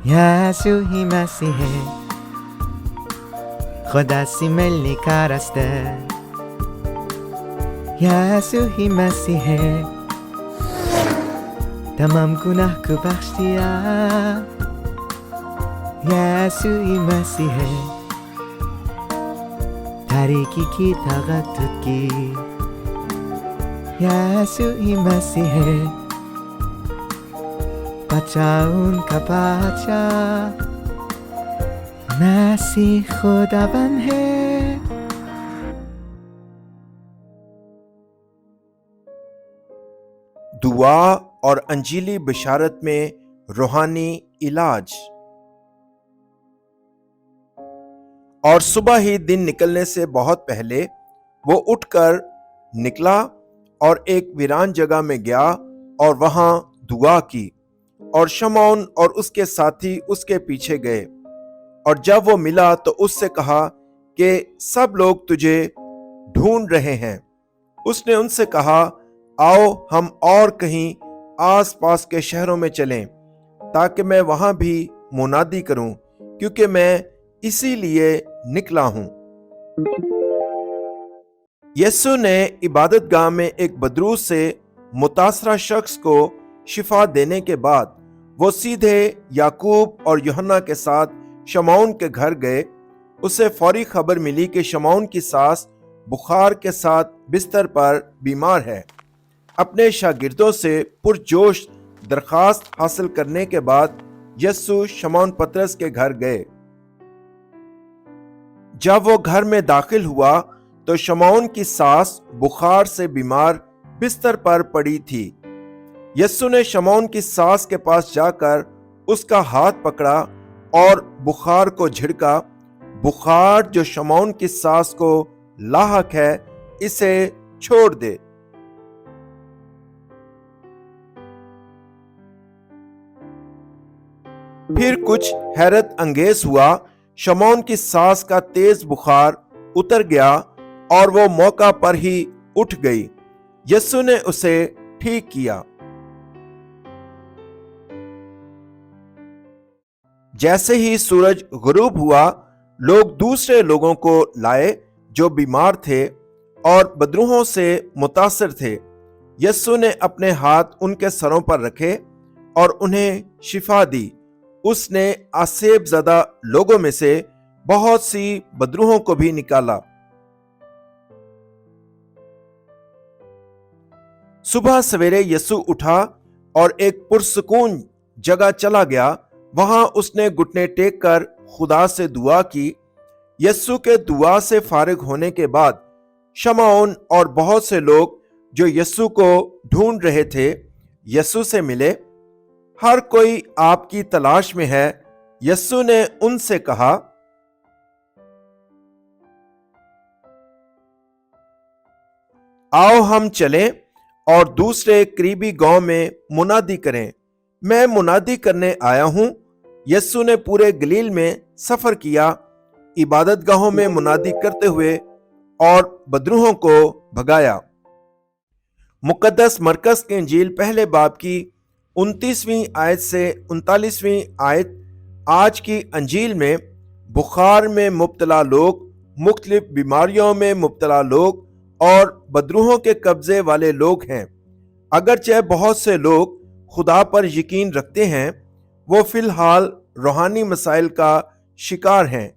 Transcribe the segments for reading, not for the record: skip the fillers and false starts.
یسوع مسیح خدا سی ملی کارسته یسوع مسیح تمام گناه کو بخش دیا یسوع مسیح تاریکی کی طاقت تود کی یسوع مسیح بچا ان کا بچا مسیح خداوند ہے. دعا اور انجیلی بشارت میں روحانی علاج. اور صبح ہی دن نکلنے سے بہت پہلے وہ اٹھ کر نکلا اور ایک ویران جگہ میں گیا اور وہاں دعا کی، اور شمعون اور اس کے ساتھی اس کے پیچھے گئے. اور جب وہ ملا تو اس سے کہا کہ سب لوگ تجھے ڈھونڈ رہے ہیں. اس نے ان سے کہا، آؤ ہم اور کہیں آس پاس کے شہروں میں چلیں تاکہ میں وہاں بھی منادی کروں، کیونکہ میں اسی لیے نکلا ہوں. یسوع نے عبادت گاہ میں ایک بدروس سے متاثرہ شخص کو شفا دینے کے بعد وہ سیدھے یعقوب اور یوحنا کے ساتھ شمعون کے گھر گئے. اسے فوری خبر ملی کہ شمعون کی ساس بخار کے ساتھ بستر پر بیمار ہے. اپنے شاگردوں سے پرجوش درخواست حاصل کرنے کے بعد یسوع شمعون پطرس کے گھر گئے. جب وہ گھر میں داخل ہوا تو شمعون کی ساس بخار سے بیمار بستر پر پڑی تھی. یسوع نے شمعون کی ساس کے پاس جا کر اس کا ہاتھ پکڑا اور بخار کو جھڑکا. بخار جو شمعون کی ساس کو لاحق ہے، اسے چھوڑ دے. پھر کچھ حیرت انگیز ہوا. شمعون کی ساس کا تیز بخار اتر گیا اور وہ موقع پر ہی اٹھ گئی. یسوع نے اسے ٹھیک کیا. جیسے ہی سورج غروب ہوا، لوگ دوسرے لوگوں کو لائے جو بیمار تھے اور بدروحوں سے متاثر تھے. یسوع نے اپنے ہاتھ ان کے سروں پر رکھے اور انہیں شفا دی. اس نے آسیب زدہ لوگوں میں سے بہت سی بدروحوں کو بھی نکالا. صبح سویرے یسوع اٹھا اور ایک پرسکون جگہ چلا گیا. وہاں اس نے گھٹنے ٹیک کر خدا سے دعا کی. یسوع کے دعا سے فارغ ہونے کے بعد شمعون اور بہت سے لوگ جو یسوع کو ڈھونڈ رہے تھے یسوع سے ملے. ہر کوئی آپ کی تلاش میں ہے. یسوع نے ان سے کہا، آؤ ہم چلیں اور دوسرے قریبی گاؤں میں منادی کریں. میں منادی کرنے آیا ہوں. یسوع نے پورے گلیل میں سفر کیا، عبادت گاہوں میں منادی کرتے ہوئے اور بدروحوں کو بھگایا. مقدس مرکز کی انجیل پہلے باب کی 29ویں آیت سے 39ویں آیت. آج کی انجیل میں بخار میں مبتلا لوگ، مختلف بیماریوں میں مبتلا لوگ اور بدروحوں کے قبضے والے لوگ ہیں. اگرچہ بہت سے لوگ خدا پر یقین رکھتے ہیں، وہ فی الحال روحانی مسائل کا شکار ہیں.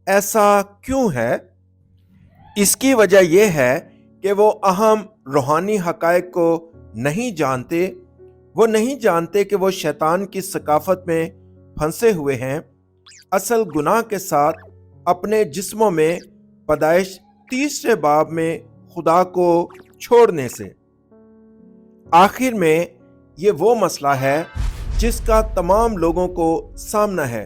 ایسا کیوں ہے؟ اس کی وجہ یہ ہے کہ وہ اہم روحانی حقائق کو نہیں جانتے. وہ نہیں جانتے کہ وہ شیطان کی ثقافت میں پھنسے ہوئے ہیں، اصل گناہ کے ساتھ اپنے جسموں میں پیدائش 3 باب میں خدا کو چھوڑنے سے. آخر میں یہ وہ مسئلہ ہے جس کا تمام لوگوں کو سامنا ہے،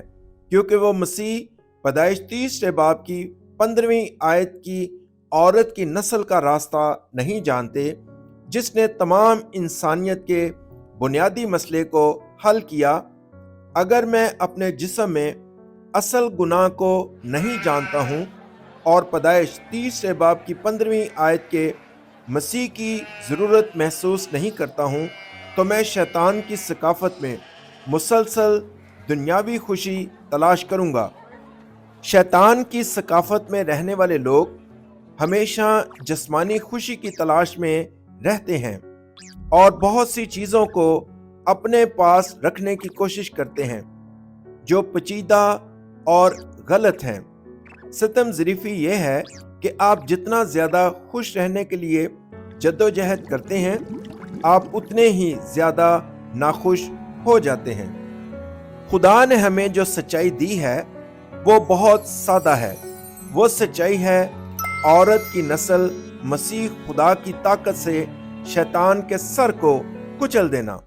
کیونکہ وہ مسیح پیدائش 3 باب کی 15ویں آیت کی عورت کی نسل کا راستہ نہیں جانتے، جس نے تمام انسانیت کے بنیادی مسئلے کو حل کیا. اگر میں اپنے جسم میں اصل گناہ کو نہیں جانتا ہوں اور پیدائش 3 باب کی 15ویں آیت کے مسیح کی ضرورت محسوس نہیں کرتا ہوں، تو میں شیطان کی ثقافت میں مسلسل दुनियावी खुशी तलाश करूंगा। शैतान की सकाफत में रहने वाले लोग हमेशा जिस्मानी खुशी की तलाश में रहते हैं और बहुत सी चीज़ों को अपने पास रखने की कोशिश करते हैं जो पेचीदा और गलत हैं। सितम ज़रीफ़ी ये है कि आप जितना ज़्यादा खुश रहने के लिए जद्दोजहद करते हैं, आप उतने ही ज़्यादा नाखुश हो जाते हैं। खुदा ने हमें जो सच्चाई दी है वो बहुत सादा है। वो सच्चाई है औरत की नस्ल मसीह खुदा की ताकत से शैतान के सर को कुचल देना।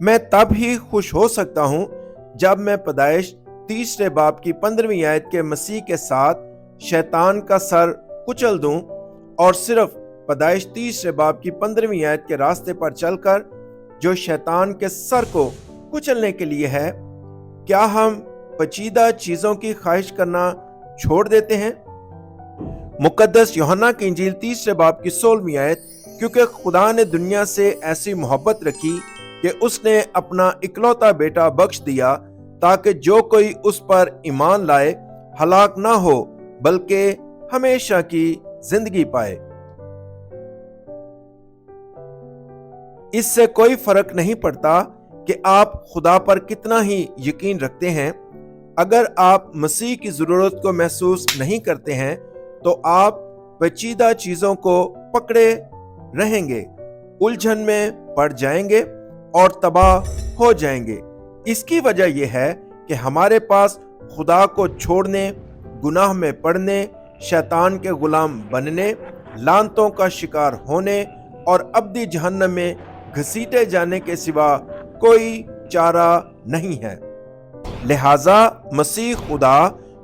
मैं तब ही खुश हो सकता हूँ जब मैं पैदाइश 3 बाब की 15वीं आयत के मसीह के साथ शैतान का सर कुचल दूं और सिर्फ पैदाइश 3 बाब की 15वीं आयत के रास्ते पर चलकर जो शैतान के सर को कुचलने के लिए है। क्या हम पेचीदा चीजों की ख्वाहिश करना छोड़ देते हैं? मुकद्दस यूहन्ना की इंजील 3 बाब की 16वीं आयत, क्योंकि खुदा ने दुनिया से ऐसी मोहब्बत रखी कि उसने अपना इकलौता बेटा बख्श दिया ताकि जो कोई उस पर ईमान लाए हलाक ना हो बल्कि हमेशा की जिंदगी पाए। इससे कोई फर्क नहीं पड़ता कि आप खुदा पर कितना ही यकीन रखते हैं। अगर आप मसीह की जरूरत को महसूस नहीं करते हैं तो आप पेचीदा चीजों को पकड़े रहेंगे, उलझन में पड़ जाएंगे और तबाह हो जाएंगे। इसकी वजह यह है कि हमारे पास खुदा को छोड़ने, गुनाह में पड़ने, शैतान के गुलाम बनने, लानतों का शिकार होने और अब्दी जहन्नम में घसीटे जाने के सिवा कोई चारा नहीं है। लिहाजा मसीह खुदा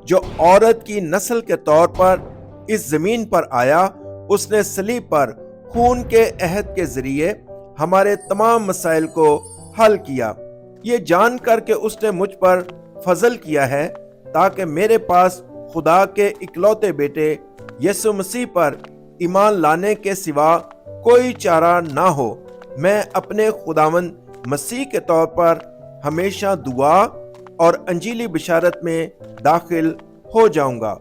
जो औरत की नस्ल के तौर पर इस जमीन पर आया, उसने सलीब पर खून के अहद के जरिए हमारे तमाम मसाइल को हल किया। ये जानकर के उसने मुझ पर फजल किया है ताकि मेरे पास खुदा के इकलौते बेटे यीशु मसीह पर ईमान लाने के सिवा कोई चारा ना हो। मैं अपने खुदावंद मसीह के तौर पर हमेशा दुआ और अंजीली बिशारत में दाखिल हो जाऊंगा।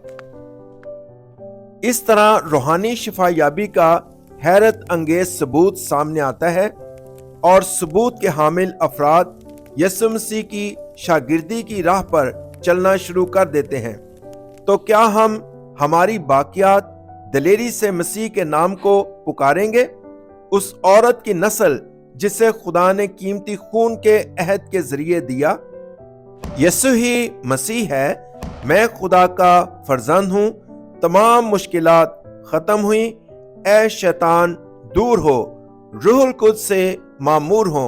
इस तरह रूहानी शिफा याबी का हैरत अंगेज सबूत सामने आता है और सबूत के हामिल अफराद यीशु मसीह की शागिर्दी की राह पर चलना शुरू कर देते हैं। तो क्या हम हमारी बाकियात दलेरी से मसीह के नाम को पुकारेंगे? उस औरत की नस्ल जिसे खुदा ने कीमती खून के अहद के जरिए दिया। यीशु ही मसीह है। मैं खुदा का फर्जंद हूँ। तमाम मुश्किलात खत्म हुई। ऐ शैतान दूर हो, रूहुल कुद्स से मामूर हो।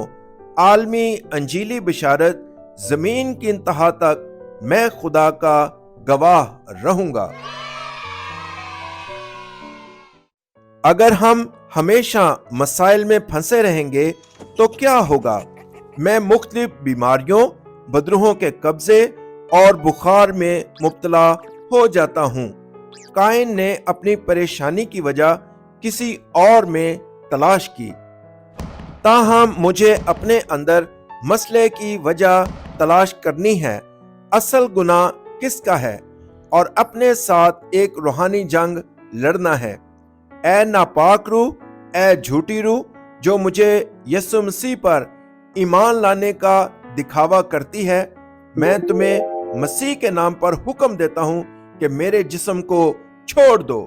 आलमी अंजीली बिशारत जमीन की इंतहा तक मैं खुदा का गवाह रहूंगा। अगर हम हमेशा मसाइल में फंसे रहेंगे तो क्या होगा? मैं मुख्तलिफ बीमारियों, बदरूहों के कब्जे और बुखार में मुब्तला हो जाता हूँ। काइन ने अपनी परेशानी की वजह किसी और में तलाश की, ताहम मुझे अपने अंदर मसले की वजह तलाश करनी है। असल गुनाह किसका है और अपने साथ एक रूहानी जंग लड़ना है। ऐ नापाक रूह, ऐ झूठी रूह जो मुझे यीशु मसीह पर ईमान लाने का दिखावा करती है, मैं तुम्हें मसीह के नाम पर हुक्म देता हूं कि मेरे जिस्म को छोड़ दो।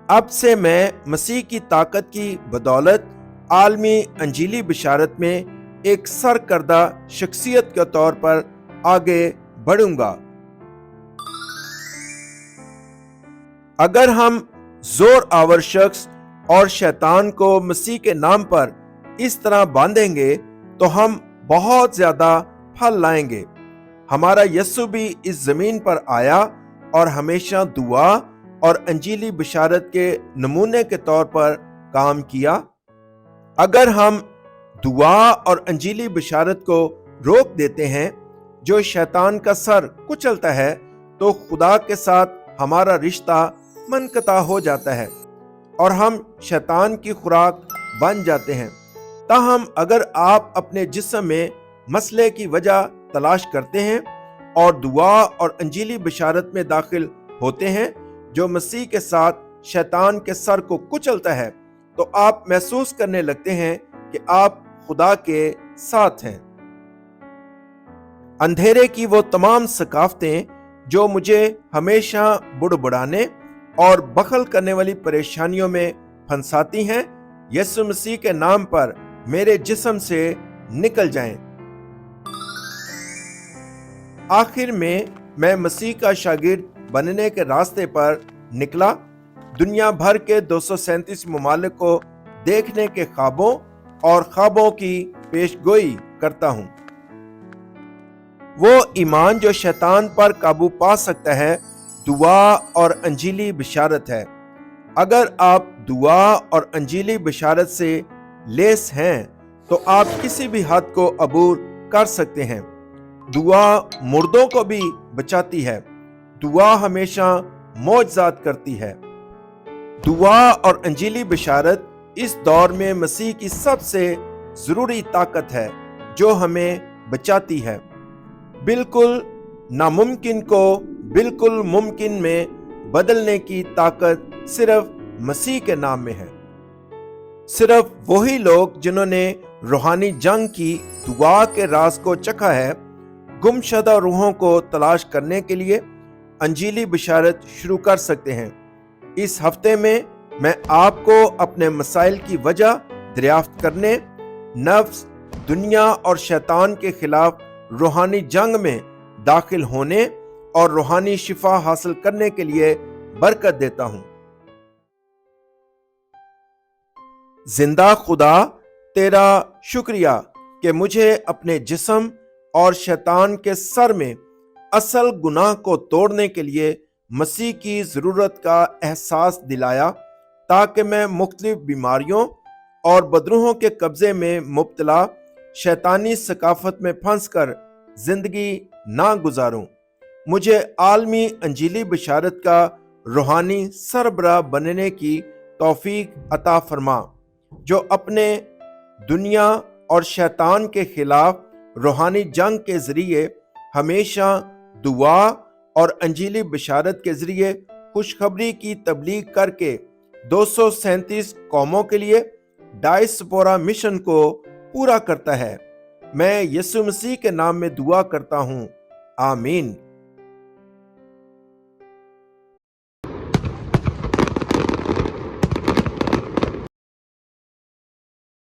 अब से मैं मसीह की ताकत की बदौलत आलमी अंजीली बिशारत में एक सरकर्दा शख्सियत के तौर पर आगे बढ़ूंगा। अगर हम जोर आवर शख्स और शैतान को मसीह के नाम पर इस तरह बांधेंगे तो हम बहुत ज्यादा फल लाएंगे। हमारा यीशु भी इस जमीन पर आया और हमेशा दुआ और अंजीली बिशारत के नमूने के तौर पर काम किया। अगर हम दुआ और अंजीली बिशारत को रोक देते हैं जो शैतान का सर कुचलता है, तो खुदा के साथ हमारा रिश्ता मनकता हो जाता है और हम शैतान की खुराक बन जाते हैं। ताहम अगर आप अपने जिस्म में मसले की वजह तलाश करते हैं और दुआ और अंजीली बशारत में दाखिल होते हैं जो मसीह के साथ शैतान के सर को कुचलता है, तो आप महसूस करने लगते हैं कि आप खुदा के साथ हैं। अंधेरे की वो तमाम सकाफतें जो मुझे हमेशा बुड़बुड़ाने और बखल करने वाली परेशानियों में फंसाती हैं, यीशु मसीह के नाम पर मेरे जिस्म से निकल जाएं। आखिर में मैं मसीह का शागिर्द बनने के रास्ते पर निकला। दुनिया भर के 237 ममालिक को देखने के ख्वाबों और ख्वाबों की पेशगोई करता हूं। वो ईमान जो शैतान पर काबू पा सकता है, दुआ और अंजीली बशारत है। अगर आप दुआ और अंजीली बशारत से लेस हैं तो आप किसी भी हद को अबूर कर सकते हैं। दुआ मुर्दों को भी बचाती है। दुआ हमेशा मौजज़ात करती है। दुआ और अंजीली बशारत इस दौर में मसीह की सबसे जरूरी ताकत है जो हमें बचाती है। बिल्कुल नामुमकिन को बिल्कुल मुमकिन में बदलने की ताकत सिर्फ मसीह के नाम में है। सिर्फ वही लोग जिन्होंने रूहानी जंग की दुआ के राज को चखा है, गुमशुदा रूहों को तलाश करने के लिए अंजीली बशारत शुरू कर सकते हैं। इस हफ्ते में मैं आपको अपने मसाइल की वजह दरियाफ्त करने, नफ्स, दुनिया और शैतान के खिलाफ रूहानी जंग में दाखिल होने और रूहानी शिफा हासिल करने के लिए बरकत देता हूं। जिंदा खुदा, तेरा शुक्रिया कि मुझे अपने जिस्म और शैतान के सर में असल गुनाह को तोड़ने के लिए मसीह की ज़रूरत का एहसास दिलाया, ताकि मैं मुख्तलिफ बीमारियों और बदरूहों के कब्जे में मुब्तला शैतानी सकाफत में फंसकर जिंदगी ना गुजारूं। मुझे आलमी अंजीली बशारत का रूहानी सरबराह बनने की तौफीक अता फरमा, जो अपने दुनिया और शैतान के खिलाफ रूहानी जंग के जरिए हमेशा दुआ और अंजीली बशारत के जरिए खुशखबरी की तबलीग करके 237 कौमों के लिए डायस्पोरा मिशन को पूरा करता है। मैं यीशु मसीह के नाम में दुआ करता हूँ, आमीन।